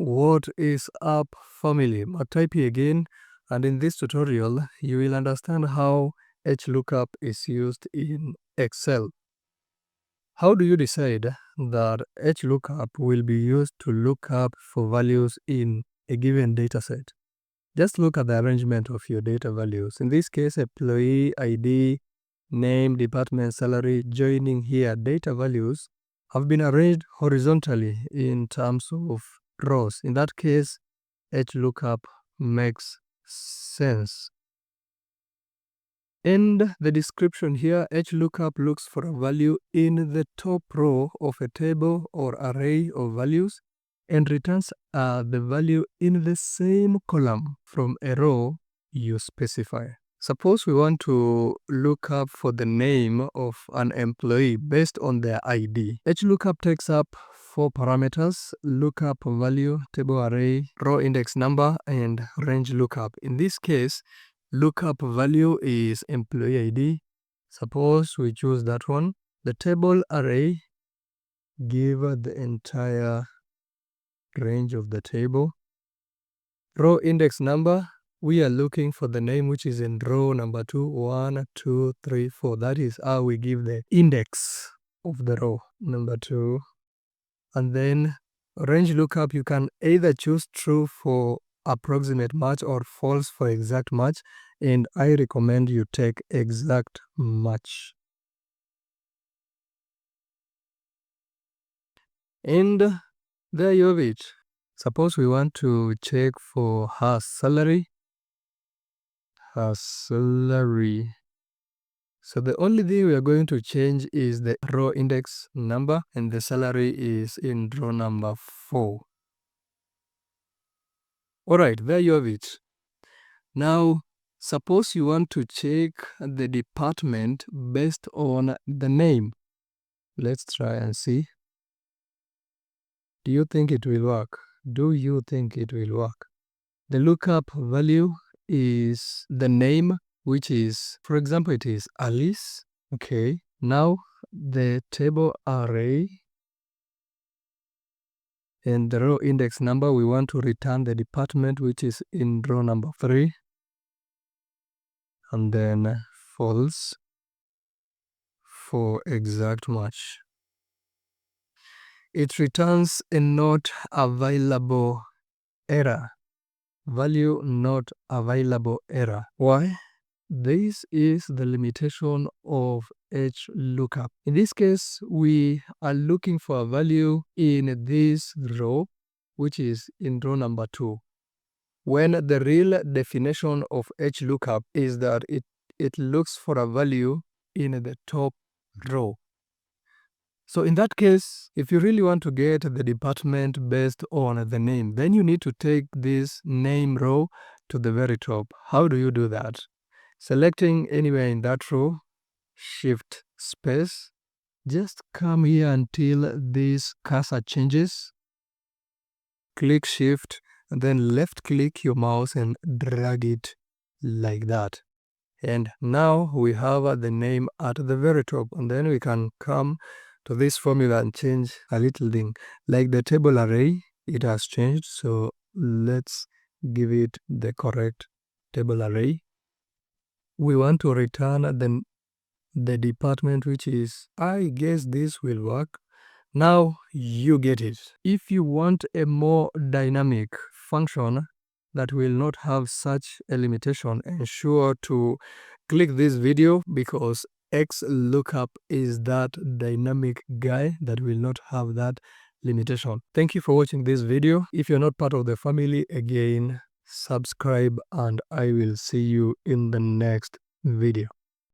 What is up, family? Type again, and in this tutorial you will understand how HLOOKUP is used in Excel. How do you decide that HLOOKUP will be used to look up for values in a given dataset? Just look at the arrangement of your data values. In this case, employee ID, name, department, salary. Joining here, data values have been arranged horizontally in terms of rows. In that case, HLOOKUP makes sense. And the description here, HLOOKUP looks for a value in the top row of a table or array of values and returns the value in the same column from a row you specify. Suppose we want to look up for the name of an employee based on their ID. HLOOKUP takes up 4 parameters: lookup value, table array, row index number, and range lookup. In this case, lookup value is employee ID. Suppose we choose that one. The table array give the entire range of the table. Row index number, we are looking for the name which is in row number 2, 1, 2, 3, 4. That is how we give the index of the row number 2. And then range lookup, you can either choose true for approximate match or false for exact match, and I recommend you take exact match. And there you have it. Suppose we want to check for her salary. So the only thing we are going to change is the row index number, and the salary is in row number 4. Alright, there you have it. Now, suppose you want to check the department based on the name. Let's try and see. Do you think it will work? Do you think it will work? The lookup value is the name, which is, for example, it is Alice. Okay. Now the table array and the row index number, we want to return the department, which is in row number 3. And then false for exact match. It returns a not available error. Value not available error. Why? This is the limitation of HLOOKUP. In this case, we are looking for a value in this row, which is in row number 2. When the real definition of HLOOKUP is that it looks for a value in the top row. So in that case, if you really want to get the department based on the name, then you need to take this name row to the very top. How do you do that? Selecting anywhere in that row, shift space, just come here until this cursor changes. Click shift, and then left click your mouse and drag it like that. And now we have the name at the very top, and then we can come to this formula and change a little thing. Like the table array, it has changed, so let's give it the correct table array. We want to return the department, which is, I guess this will work. Now you get it. If you want a more dynamic function that will not have such a limitation, ensure to click this video, because XLOOKUP is that dynamic guy that will not have that limitation. Thank you for watching this video. If you're not part of the family, again, subscribe, and I will see you in the next video.